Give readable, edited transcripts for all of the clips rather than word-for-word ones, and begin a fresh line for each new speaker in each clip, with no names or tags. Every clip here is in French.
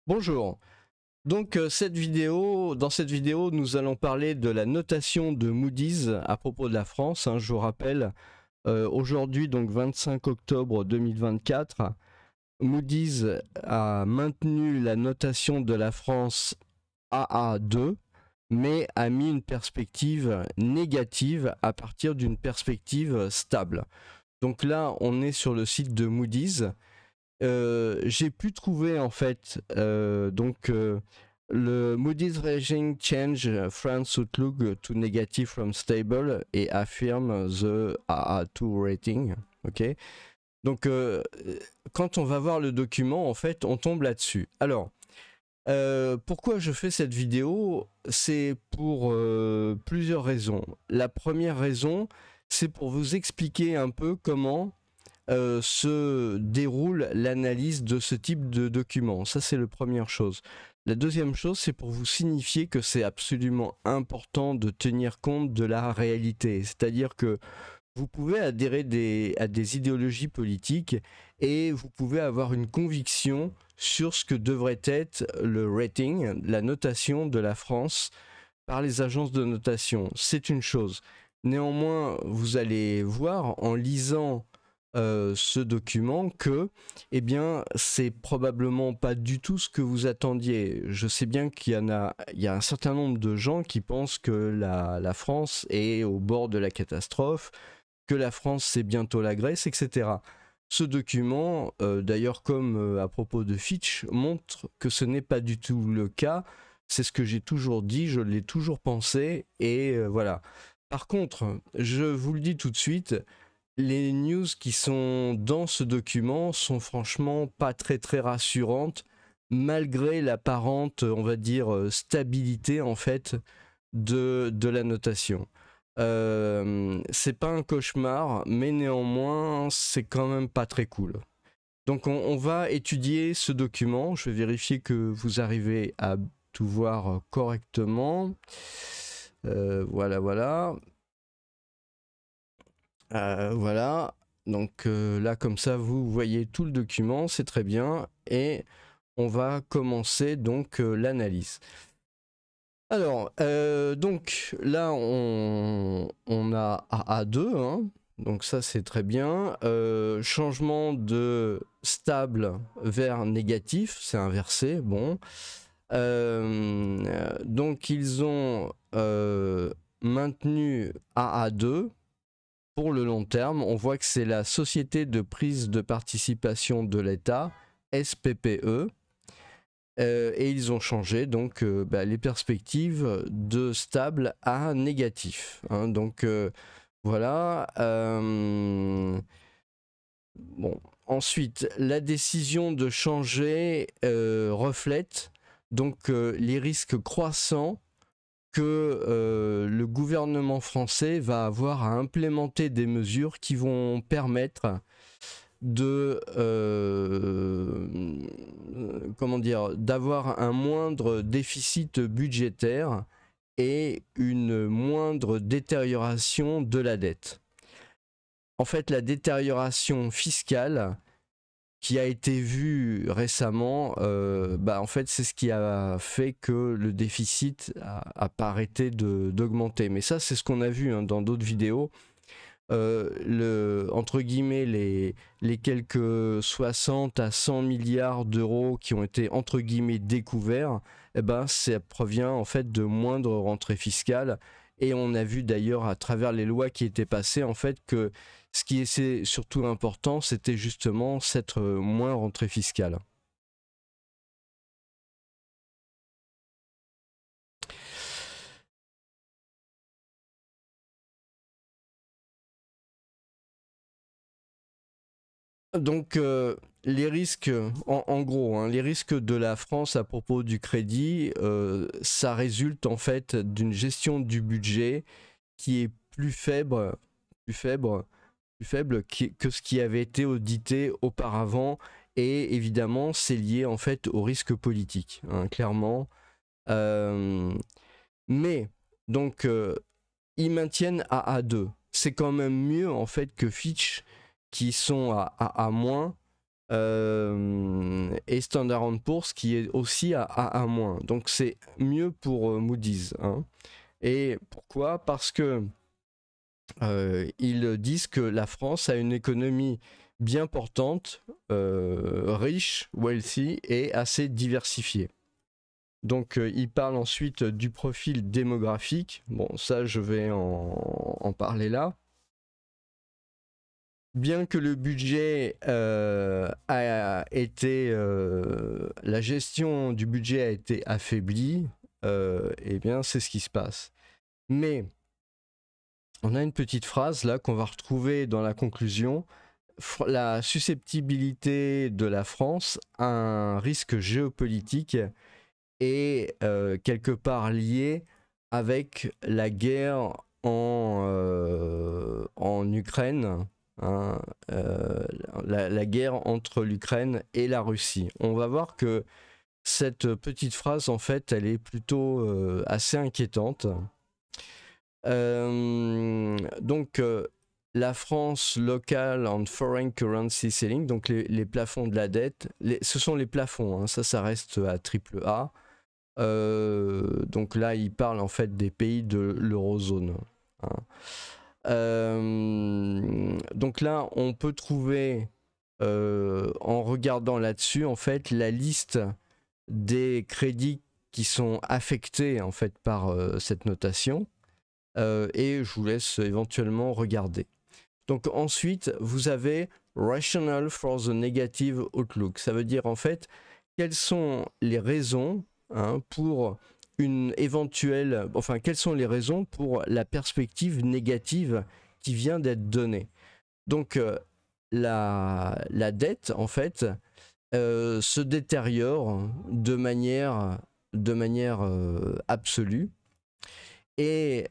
Bonjour. Donc dans cette vidéo, nous allons parler de la notation de Moody's à propos de la France. Je vous rappelle, aujourd'hui, donc 25 octobre 2024, Moody's a maintenu la notation de la France AA2, mais a mis une perspective négative à partir d'une perspective stable. Donc là, on est sur le site de Moody's. J'ai pu trouver en fait le Moody's Rating Change France Outlook to Negative from Stable et affirme the AA2 rating. Ok. Donc quand on va voir le document, en fait, on tombe là-dessus. Alors, pourquoi je fais cette vidéo? C'est pour plusieurs raisons. La première raison, c'est pour vous expliquer un peu comment se déroule l'analyse de ce type de document. Ça, c'est la première chose. La deuxième chose, c'est pour vous signifier que c'est absolument important de tenir compte de la réalité. C'est-à-dire que vous pouvez adhérer à des idéologies politiques et vous pouvez avoir une conviction sur ce que devrait être le rating, la notation de la France par les agences de notation. C'est une chose. Néanmoins, vous allez voir en lisant ce document que, eh bien, c'est probablement pas du tout ce que vous attendiez. Je sais bien qu'il y a un certain nombre de gens qui pensent que la France est au bord de la catastrophe, que la France c'est bientôt la Grèce, etc. Ce document, d'ailleurs comme à propos de Fitch, montre que ce n'est pas du tout le cas. C'est ce que j'ai toujours dit, je l'ai toujours pensé, et voilà. Par contre, je vous le dis tout de suite, les news qui sont dans ce document sont franchement pas très rassurantes, malgré l'apparente, on va dire, stabilité en fait de la notation. C'est pas un cauchemar, mais néanmoins, c'est quand même pas très cool. Donc on va étudier ce document. Je vais vérifier que vous arrivez à tout voir correctement. Voilà. Voilà. Donc là, comme ça, vous voyez tout le document, c'est très bien. Et on va commencer donc l'analyse. Alors, donc là, on a AA2, hein, donc ça c'est très bien. Changement de stable vers négatif, c'est inversé, bon. Donc ils ont maintenu AA2 pour le long terme. On voit que c'est la Société de prise de participation de l'État, SPPE. Et ils ont changé donc les perspectives de stable à négatif. Hein. Donc voilà. Bon. Ensuite, la décision de changer reflète donc les risques croissants que le gouvernement français va avoir à implémenter des mesures qui vont permettre de comment dire, d'avoir un moindre déficit budgétaire et une moindre détérioration de la dette. En fait, la détérioration fiscale qui a été vue récemment, en fait, c'est ce qui a fait que le déficit a pas arrêté d'augmenter. Mais ça, c'est ce qu'on a vu dans d'autres vidéos. Entre guillemets les quelques 60 à 100 milliards d'euros qui ont été entre guillemets découverts, ça provient en fait de moindres rentrées fiscales. Et on a vu d'ailleurs à travers les lois qui étaient passées en fait que ce qui est surtout important, c'était justement cette moins rentrée fiscale. Donc les risques, en gros, hein, les risques de la France à propos du crédit, ça résulte en fait d'une gestion du budget qui est plus faible, que ce qui avait été audité auparavant. Et évidemment, c'est lié en fait au risque politique, hein, clairement. Mais donc ils maintiennent AA2. C'est quand même mieux en fait que Fitch qui sont à A-. et Standard & Poor's qui est aussi à AA-. Donc c'est mieux pour Moody's. Hein. Et pourquoi? Parce que ils disent que la France a une économie bien portante, riche, wealthy et assez diversifiée. Donc ils parlent ensuite du profil démographique. Bon, ça je vais en parler là. Bien que le budget a été... la gestion du budget a été affaiblie, eh bien c'est ce qui se passe. Mais on a une petite phrase là qu'on va retrouver dans la conclusion. La susceptibilité de la France à un risque géopolitique est quelque part liée avec la guerre en Ukraine. Hein, la guerre entre l'Ukraine et la Russie. On va voir que cette petite phrase, en fait, elle est plutôt assez inquiétante. Donc, la France locale en foreign currency ceiling, donc les plafonds de la dette, ce sont les plafonds, hein, ça reste à AAA. Donc là, il parle en fait des pays de l'eurozone. Hein. Donc là, on peut trouver, en regardant là-dessus, en fait, la liste des crédits qui sont affectés en fait par cette notation. Et je vous laisse éventuellement regarder. Donc ensuite, vous avez Rational for the Negative Outlook. Ça veut dire en fait, quelles sont les raisons pour une éventuelle... Enfin, quelles sont les raisons pour la perspective négative qui vient d'être donnée. Donc la dette, en fait, se détériore de manière absolue. Et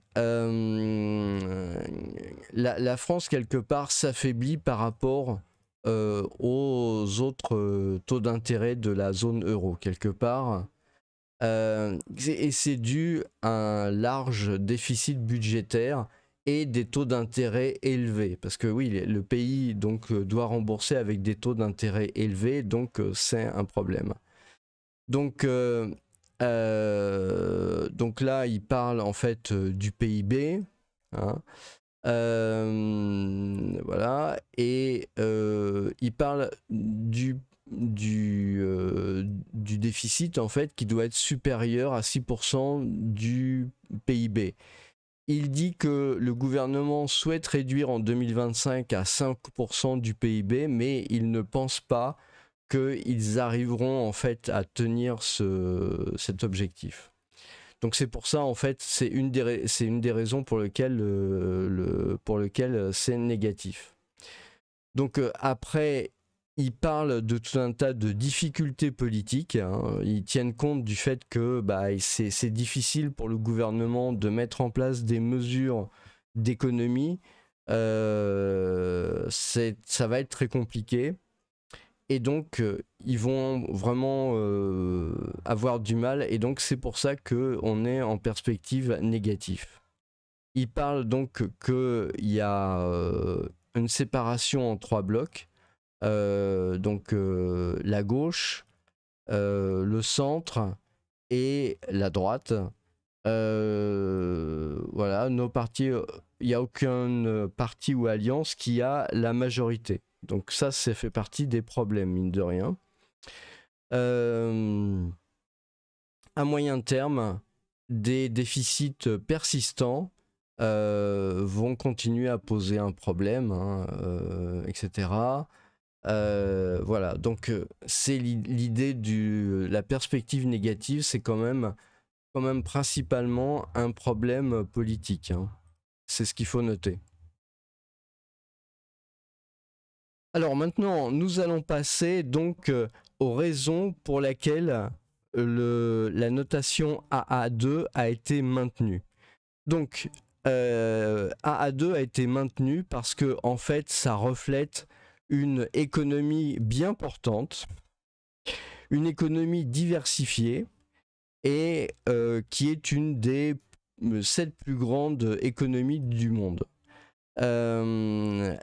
la France, quelque part, s'affaiblit par rapport aux autres taux d'intérêt de la zone euro, quelque part. Et c'est dû à un large déficit budgétaire et des taux d'intérêt élevés. Parce que oui, le pays donc, doit rembourser avec des taux d'intérêt élevés, donc c'est un problème. Donc là, il parle en fait du PIB, hein, voilà, et il parle du déficit en fait qui doit être supérieur à 6% du PIB. Il dit que le gouvernement souhaite réduire en 2025 à 5% du PIB, mais il ne pense pas qu'ils arriveront en fait à tenir cet objectif. Donc c'est pour ça en fait, c'est une des raisons pour lesquelles c'est négatif. Donc après, ils parlent de tout un tas de difficultés politiques. Hein. Ils tiennent compte du fait que c'est difficile pour le gouvernement de mettre en place des mesures d'économie. Ça va être très compliqué. Et donc, ils vont vraiment avoir du mal. Et donc, c'est pour ça qu'on est en perspective négative. Ils parlent donc qu'il y a une séparation en 3 blocs. Donc la gauche, le centre et la droite. Voilà, nos partis, il n'y a aucun parti ou alliance qui a la majorité. Donc ça fait partie des problèmes, mine de rien. À moyen terme, des déficits persistants vont continuer à poser un problème, hein, etc. Voilà, donc c'est l'idée de la perspective négative, c'est quand même principalement un problème politique. Hein. C'est ce qu'il faut noter. Alors maintenant, nous allons passer donc aux raisons pour lesquelles la notation AA2 a été maintenue. Donc AA2 a été maintenue parce que en fait, ça reflète une économie bien portante, une économie diversifiée et qui est une des 7 plus grandes économies du monde. La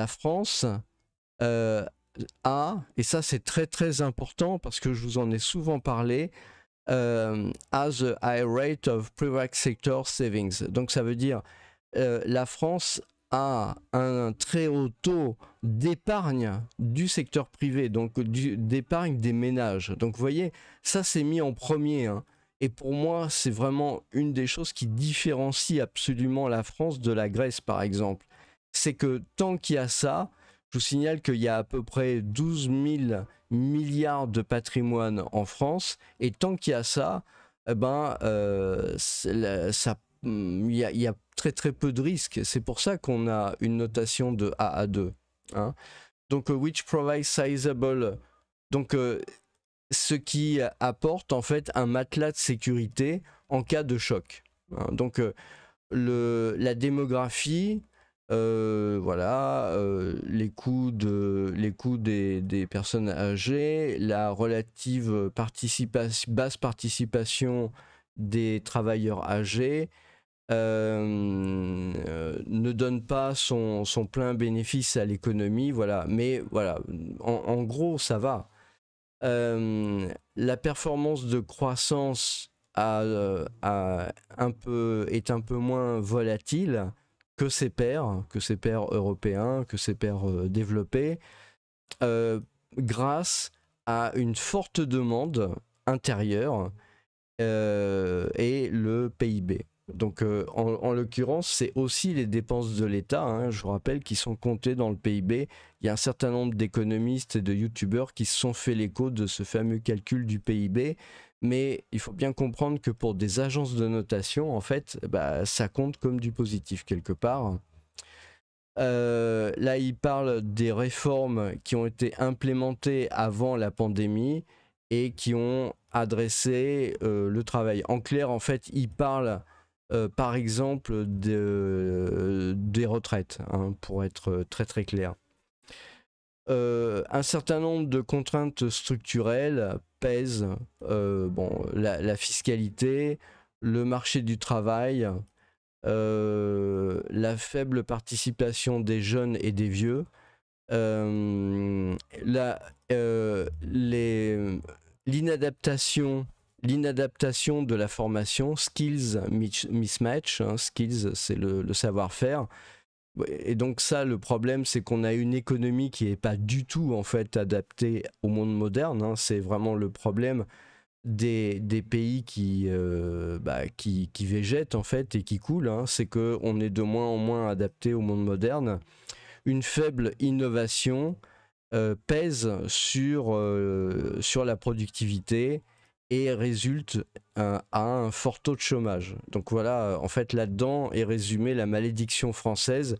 France a, et ça c'est très très important parce que je vous en ai souvent parlé, has a high rate of private sector savings. Donc ça veut dire la France a un très haut taux d'épargne du secteur privé, donc d'épargne des ménages. Donc vous voyez, ça c'est mis en premier, hein. Et pour moi, c'est vraiment une des choses qui différencie absolument la France de la Grèce, par exemple. C'est que tant qu'il y a ça, je vous signale qu'il y a à peu près 12 000 milliards de patrimoine en France, et tant qu'il y a ça, eh ben, il y a très très peu de risques. C'est pour ça qu'on a une notation de A à 2. Hein. Donc, which provides sizable. Donc, ce qui apporte en fait un matelas de sécurité en cas de choc. Hein. Donc, la démographie, voilà, les coûts des personnes âgées, la relative basse participation des travailleurs âgés, ne donne pas son plein bénéfice à l'économie, voilà. Mais voilà, en gros, ça va. La performance de croissance est un peu moins volatile que ses pairs européens, que ses pairs développés, grâce à une forte demande intérieure et le PIB. Donc en l'occurrence, c'est aussi les dépenses de l'État, hein, je vous rappelle, qui sont comptées dans le PIB. Il y a un certain nombre d'économistes et de youtubeurs qui se sont fait l'écho de ce fameux calcul du PIB, mais il faut bien comprendre que pour des agences de notation, en fait, bah, ça compte comme du positif quelque part. Là, il parle des réformes qui ont été implémentées avant la pandémie et qui ont adressé le travail. En clair, en fait, il parle par exemple des retraites, hein, pour être très très clair. Un certain nombre de contraintes structurelles pèsent, la fiscalité, le marché du travail, la faible participation des jeunes et des vieux, l'inadaptation de la formation, skills mismatch, hein, skills c'est le savoir-faire. Et donc ça, le problème, c'est qu'on a une économie qui n'est pas du tout en fait adaptée au monde moderne, hein. C'est vraiment le problème des pays qui végètent en fait et qui coulent, hein. C'est qu'on est de moins en moins adapté au monde moderne. Une faible innovation pèse sur la productivité et résulte à un fort taux de chômage. Donc voilà, en fait là-dedans est résumée la malédiction française,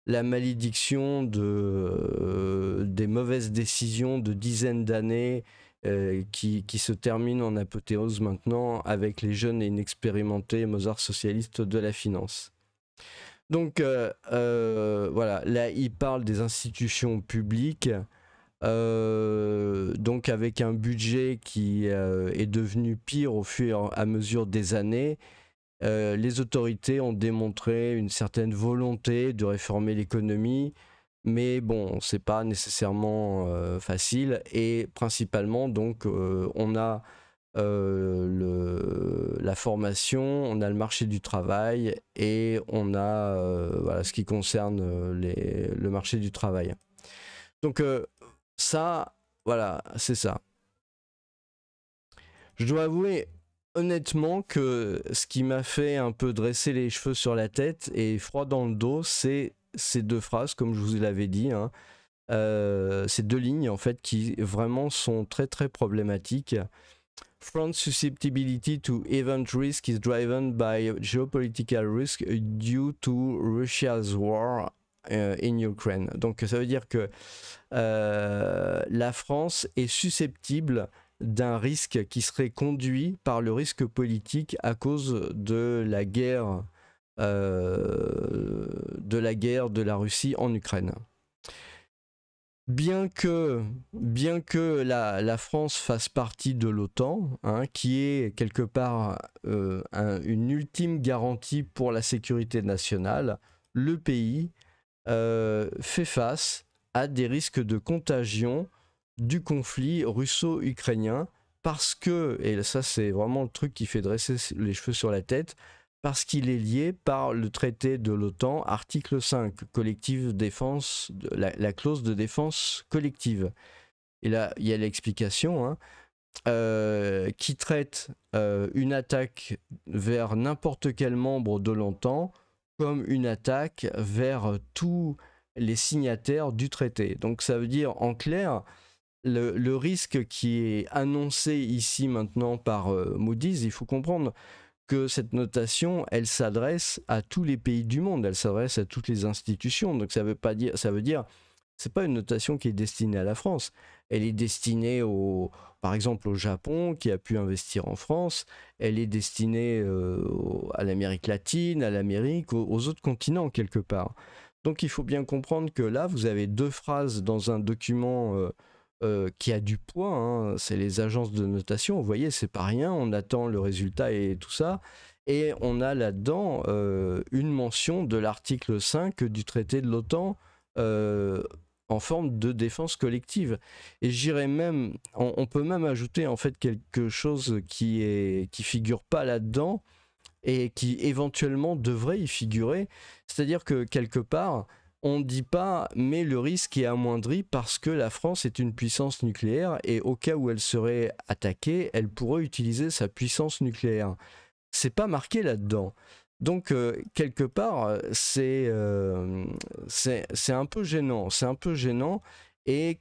la malédiction des mauvaises décisions de dizaines d'années qui se termine en apothéose maintenant avec les jeunes et inexpérimentés Mozart socialistes de la finance. Donc voilà, là il parle des institutions publiques, donc avec un budget qui est devenu pire au fur et à mesure des années. Les autorités ont démontré une certaine volonté de réformer l'économie, mais bon, c'est pas nécessairement facile, et principalement donc on a la formation, on a le marché du travail et on a voilà, ce qui concerne le marché du travail. Donc ça, voilà, c'est ça. Je dois avouer honnêtement que ce qui m'a fait un peu dresser les cheveux sur la tête et froid dans le dos, c'est ces deux phrases, comme je vous l'avais dit, hein. Ces deux lignes en fait qui vraiment sont très très problématiques. France's susceptibility to event risk is driven by geopolitical risk due to Russia's war in Ukraine. Donc ça veut dire que la France est susceptible d'un risque qui serait conduit par le risque politique à cause de la guerre de la Russie en Ukraine. Bien que la France fasse partie de l'OTAN, hein, qui est quelque part une ultime garantie pour la sécurité nationale, le pays fait face à des risques de contagion du conflit russo-ukrainien parce que, et ça c'est vraiment le truc qui fait dresser les cheveux sur la tête, parce qu'il est lié par le traité de l'OTAN, article 5, collective défense, la clause de défense collective. Et là, il y a l'explication, hein, qui traite une attaque vers n'importe quel membre de l'OTAN comme une attaque vers tous les signataires du traité. Donc ça veut dire en clair, le risque qui est annoncé ici maintenant par Moody's, il faut comprendre que cette notation, elle s'adresse à tous les pays du monde, elle s'adresse à toutes les institutions. Donc ça veut dire, c'est pas une notation qui est destinée à la France. Elle est destinée par exemple au Japon qui a pu investir en France. Elle est destinée à l'Amérique latine, à l'Amérique, aux autres continents quelque part. Donc il faut bien comprendre que là, vous avez deux phrases dans un document qui a du poids, hein. C'est les agences de notation, vous voyez, c'est pas rien, on attend le résultat et tout ça, et on a là-dedans une mention de l'article 5 du traité de l'OTAN en forme de défense collective. Et j'irais même, on peut même ajouter en fait quelque chose qui figure pas là-dedans et qui éventuellement devrait y figurer, c'est-à-dire que quelque part, on ne dit pas, mais le risque est amoindri parce que la France est une puissance nucléaire et au cas où elle serait attaquée, elle pourrait utiliser sa puissance nucléaire. C'est pas marqué là-dedans. Donc, quelque part, c'est un peu gênant. C'est un peu gênant et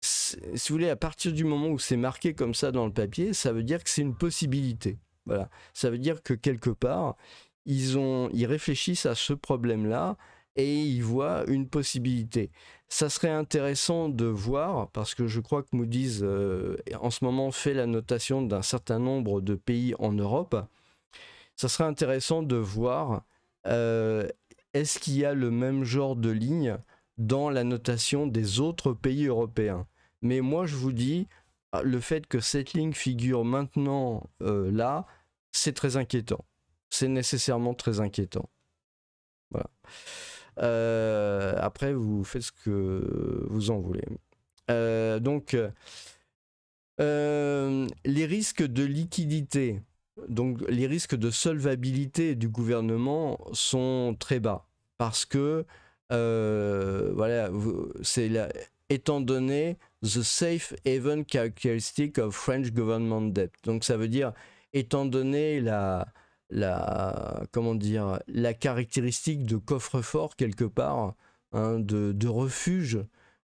si vous voulez, à partir du moment où c'est marqué comme ça dans le papier, ça veut dire que c'est une possibilité. Voilà. Ça veut dire que quelque part, ils réfléchissent à ce problème-là et ils voient une possibilité. Ça serait intéressant de voir, parce que je crois que Moody's en ce moment fait la notation d'un certain nombre de pays en Europe. Ça serait intéressant de voir est-ce qu'il y a le même genre de ligne dans la notation des autres pays européens. Mais moi je vous dis, le fait que cette ligne figure maintenant là, c'est très inquiétant. C'est nécessairement très inquiétant. Voilà. Après, vous faites ce que vous en voulez. Donc, les risques de liquidité, donc les risques de solvabilité du gouvernement sont très bas. Parce que, voilà, étant donné the safe haven characteristic of French government debt. Donc, ça veut dire, étant donné comment dire, la caractéristique de coffre-fort quelque part, hein, de refuge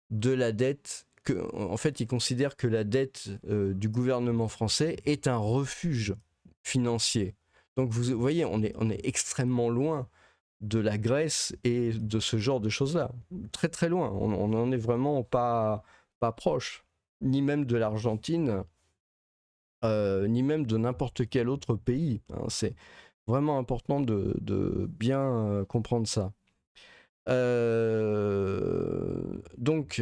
de la dette. En fait, ils considèrent que la dette du gouvernement français est un refuge financier. Donc vous voyez, on est extrêmement loin de la Grèce et de ce genre de choses-là. Très très loin. On n'en est vraiment pas proche. Ni même de l'Argentine, ni même de n'importe quel autre pays. Hein. C'est vraiment important de bien comprendre ça. Donc,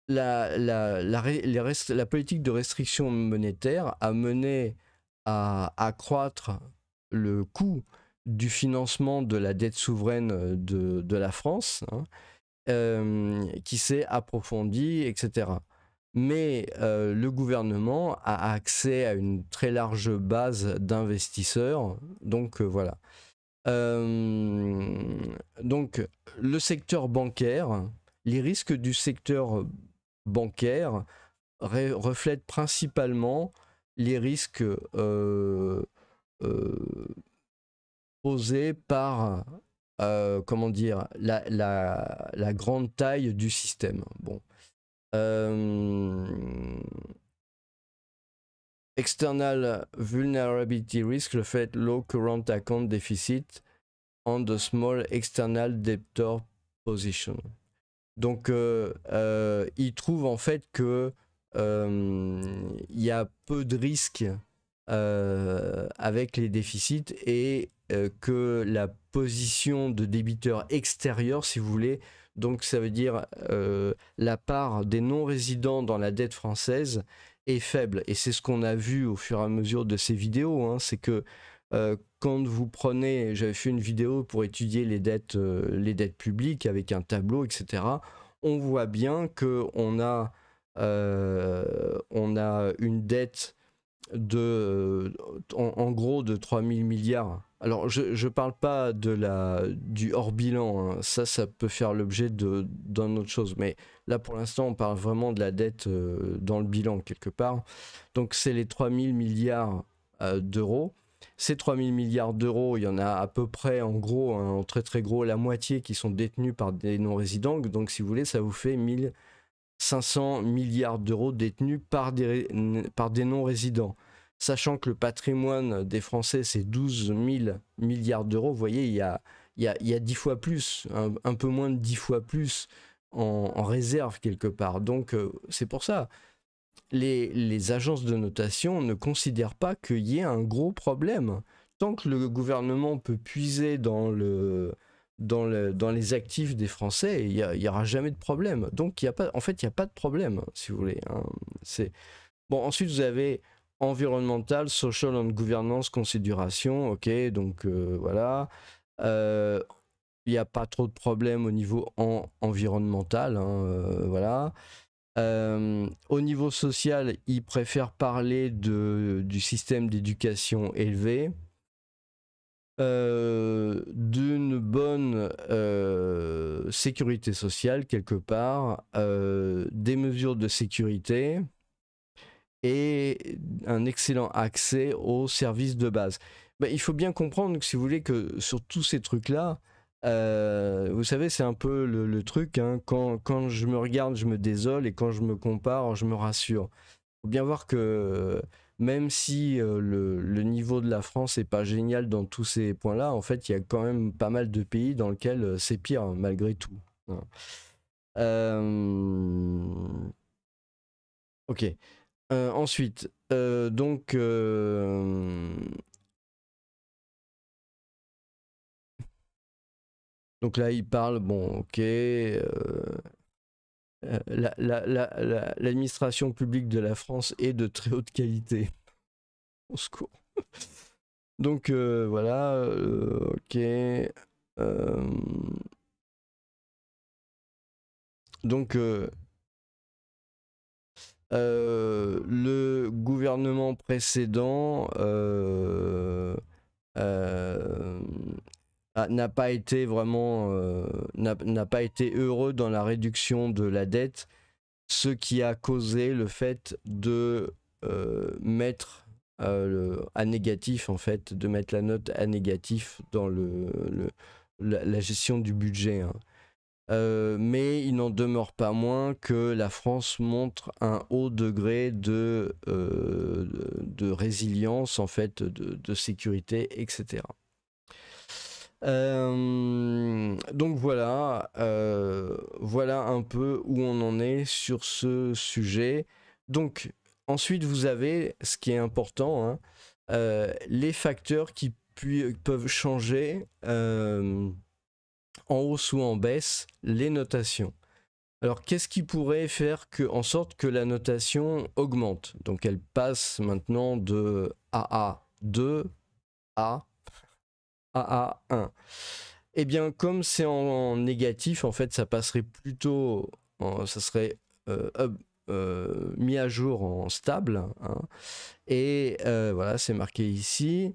la politique de restriction monétaire a mené à accroître le coût du financement de la dette souveraine de la France, hein, qui s'est approfondi, etc. Mais le gouvernement a accès à une très large base d'investisseurs, donc voilà. Donc le secteur bancaire, les risques du secteur bancaire reflètent principalement les risques posés par comment dire, la grande taille du système. Bon. External vulnerability risk reflect low current account deficit on the small external debtor position. Donc, il trouve en fait que il y a peu de risques avec les déficits et que la position de débiteur extérieur, si vous voulez, donc ça veut dire la part des non-résidents dans la dette française est faible. Et c'est ce qu'on a vu au fur et à mesure de ces vidéos, hein, c'est que quand vous prenez, j'avais fait une vidéo pour étudier les dettes publiques avec un tableau, etc. On voit bien qu'on a, on a une dette en gros de 3000 milliards. Alors je ne parle pas du hors bilan, hein. Ça peut faire l'objet d'une autre chose, mais là pour l'instant on parle vraiment de la dette dans le bilan quelque part. Donc c'est les 3000 milliards d'euros. Ces 3000 milliards d'euros, il y en a à peu près en gros, hein, en très très gros, la moitié qui sont détenus par des non-résidents. Donc si vous voulez, ça vous fait 1500 milliards d'euros détenus par des non-résidents. Sachant que le patrimoine des Français, c'est 12 000 milliards d'euros, vous voyez, il y a 10 fois plus, un peu moins de 10 fois plus en réserve quelque part. Donc c'est pour ça, les agences de notation ne considèrent pas qu'il y ait un gros problème. Tant que le gouvernement peut puiser dans les actifs des Français, il n'y aura jamais de problème. Donc en fait, il n'y a pas de problème, si vous voulez, hein. Bon, ensuite, vous avez environnemental, social and governance considération, ok, donc voilà. Il n'y a pas trop de problèmes au niveau environnemental, hein, voilà. Au niveau social, ils préfèrent parler du système d'éducation élevé, d'une bonne sécurité sociale quelque part, des mesures de sécurité et un excellent accès aux services de base. Ben, il faut bien comprendre que si vous voulez que sur tous ces trucs-là, vous savez, c'est un peu le truc, hein, quand je me regarde, je me désole, et quand je me compare, je me rassure. Il faut bien voir que même si le niveau de la France n'est pas génial dans tous ces points-là, en fait, il y a quand même pas mal de pays dans lesquels c'est pire, hein, malgré tout. Ok. Ensuite, donc... Donc là, il parle, bon, ok, l'administration publique de la France est de très haute qualité. Au secours. Donc voilà, ok. Donc le gouvernement précédent n'a pas été vraiment n'a pas été heureux dans la réduction de la dette, ce qui a causé le fait de mettre à négatif, en fait, de mettre la note à négatif dans la gestion du budget, hein. Mais il n'en demeure pas moins que la France montre un haut degré de résilience, en fait, de sécurité, etc. Donc voilà, voilà un peu où on en est sur ce sujet. Donc ensuite vous avez, ce qui est important, hein, les facteurs qui peuvent changer en hausse ou en baisse les notations. Alors qu'est-ce qui pourrait faire en sorte que la notation augmente? Donc elle passe maintenant de AA2 à AA1. Eh bien, comme c'est en négatif, en fait, ça passerait plutôt, ça serait mis à jour en stable, hein. Et voilà, c'est marqué ici.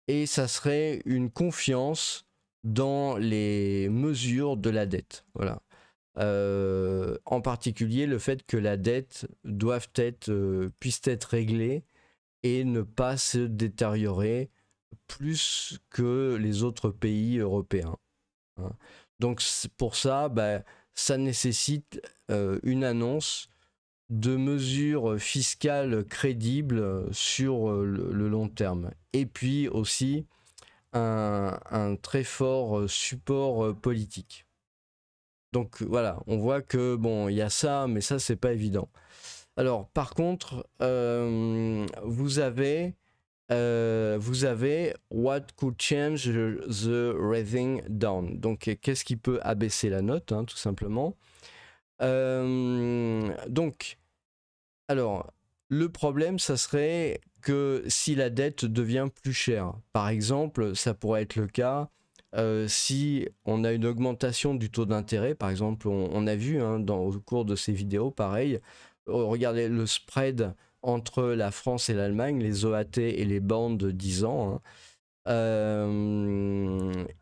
Et ça serait une confiance dans les mesures de la dette. Voilà. En particulier, le fait que la dette puisse être réglée et ne pas se détériorer plus que les autres pays européens, hein. Donc pour ça, ça nécessite une annonce de mesures fiscales crédibles sur le long terme. Et puis aussi un très fort support politique. Donc voilà, on voit que bon, il y a ça, mais ça c'est pas évident. Alors par contre, vous avez what could change the rating down. Donc qu'est-ce qui peut abaisser la note, hein, tout simplement. Donc alors le problème, ça serait que si la dette devient plus chère. Par exemple, ça pourrait être le cas si on a une augmentation du taux d'intérêt. Par exemple, on a vu au cours de ces vidéos, pareil, regardez le spread entre la France et l'Allemagne, les OAT et les bandes de 10 ans.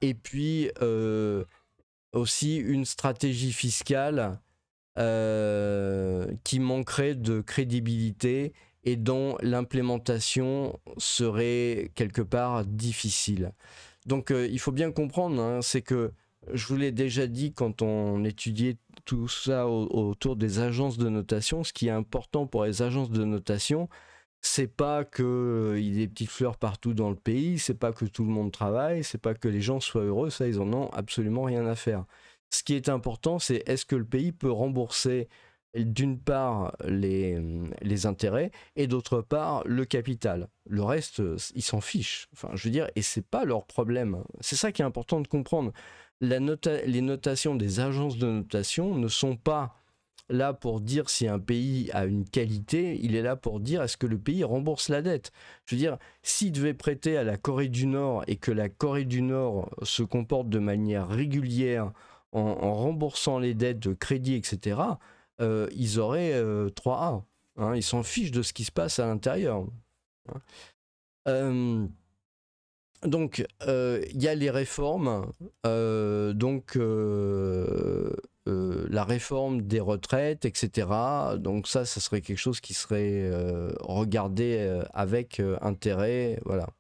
Et puis aussi une stratégie fiscale qui manquerait de crédibilité et dont l'implémentation serait quelque part difficile. Donc il faut bien comprendre, c'est que je vous l'ai déjà dit quand on étudiait tout ça autour des agences de notation, ce qui est important pour les agences de notation, c'est pas qu'il y ait des petites fleurs partout dans le pays, c'est pas que tout le monde travaille, c'est pas que les gens soient heureux, ça ils en ont absolument rien à faire. Ce qui est important, c'est est-ce que le pays peut rembourser d'une part les intérêts et d'autre part le capital. Le reste, ils s'en fichent. Enfin, je veux dire, et c'est pas leur problème. C'est ça qui est important de comprendre. Les notations des agences de notation ne sont pas là pour dire si un pays a une qualité, il est là pour dire est-ce que le pays rembourse la dette. Je veux dire, s'il devait prêter à la Corée du Nord et que la Corée du Nord se comporte de manière régulière en remboursant les dettes de crédit, etc., ils auraient 3A. Ils s'en fichent de ce qui se passe à l'intérieur. Donc, il y a les réformes. La réforme des retraites, etc. Donc ça serait quelque chose qui serait regardé avec intérêt. Voilà.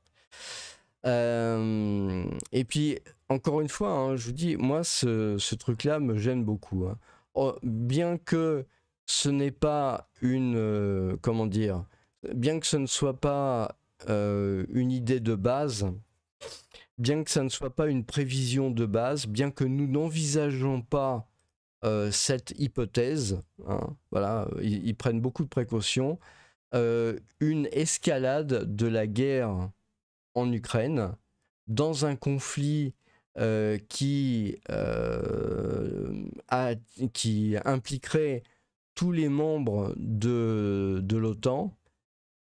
Et puis, encore une fois, je vous dis, moi, ce truc-là me gêne beaucoup. Bien que ce n'est pas une... comment dire, bien que ce ne soit pas une idée de base, bien que ça ne soit pas une prévision de base, bien que nous n'envisageons pas cette hypothèse, voilà, ils prennent beaucoup de précautions, une escalade de la guerre en Ukraine dans un conflit qui impliquerait tous les membres de l'OTAN,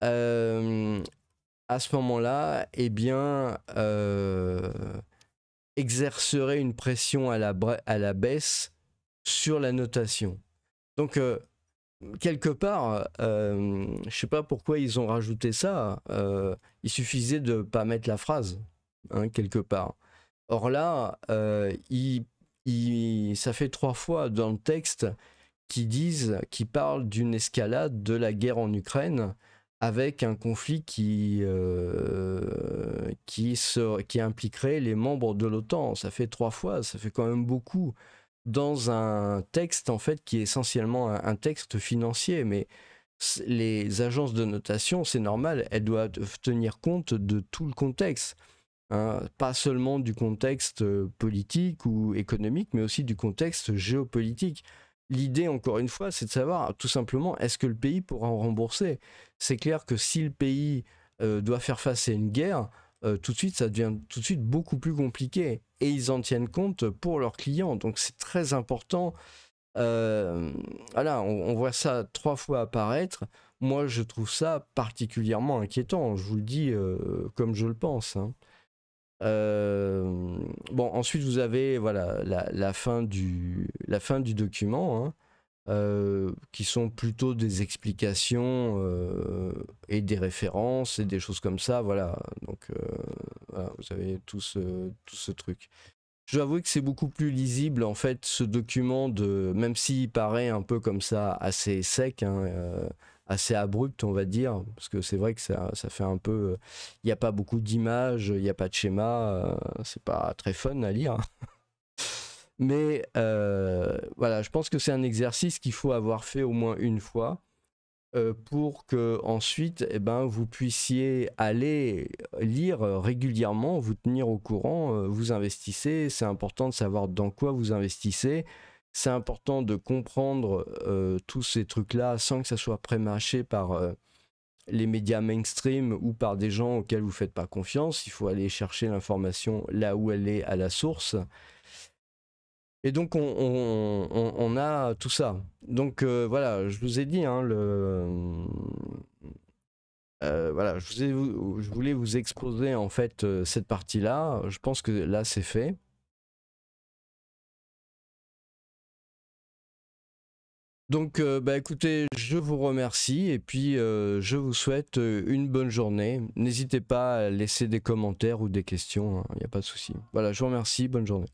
à ce moment-là, eh bien, exercerait une pression à la baisse sur la notation. Donc, quelque part, je ne sais pas pourquoi ils ont rajouté ça, il suffisait de ne pas mettre la phrase, quelque part. Or là, ça fait 3 fois dans le texte qui parlent d'une escalade de la guerre en Ukraine avec un conflit qui impliquerait les membres de l'OTAN. Ça fait 3 fois, ça fait quand même beaucoup dans un texte en fait qui est essentiellement un texte financier. Mais les agences de notation, c'est normal, elles doivent tenir compte de tout le contexte. Pas seulement du contexte politique ou économique, mais aussi du contexte géopolitique. L'idée, encore une fois, c'est de savoir tout simplement est-ce que le pays pourra en rembourser. C'est clair que si le pays doit faire face à une guerre, tout de suite, ça devient tout de suite beaucoup plus compliqué. Et ils en tiennent compte pour leurs clients. Donc c'est très important. Voilà, on voit ça 3 fois apparaître. Moi, je trouve ça particulièrement inquiétant. Je vous le dis comme je le pense. Bon, ensuite vous avez voilà la fin du document, qui sont plutôt des explications et des références et des choses comme ça. Voilà, donc voilà, vous avez tout ce truc. Je dois avouer que c'est beaucoup plus lisible en fait ce document, même s'il paraît un peu comme ça assez sec, assez abrupt on va dire, parce que c'est vrai que ça fait un peu, il n'y a pas beaucoup d'images, il n'y a pas de schéma, c'est pas très fun à lire. Mais voilà, je pense que c'est un exercice qu'il faut avoir fait au moins une fois pour que ensuite vous puissiez aller lire régulièrement, vous tenir au courant, vous investissez, c'est important de savoir dans quoi vous investissez, c'est important de comprendre tous ces trucs-là sans que ça soit prémâché par les médias mainstream ou par des gens auxquels vous ne faites pas confiance. Il faut aller chercher l'information là où elle est à la source. Et donc on a tout ça. Donc voilà, je vous ai dit, Voilà, je voulais vous exposer en fait cette partie-là. Je pense que là c'est fait. Donc bah écoutez, je vous remercie et puis je vous souhaite une bonne journée. N'hésitez pas à laisser des commentaires ou des questions, il n'y a pas de souci. Voilà, je vous remercie, bonne journée.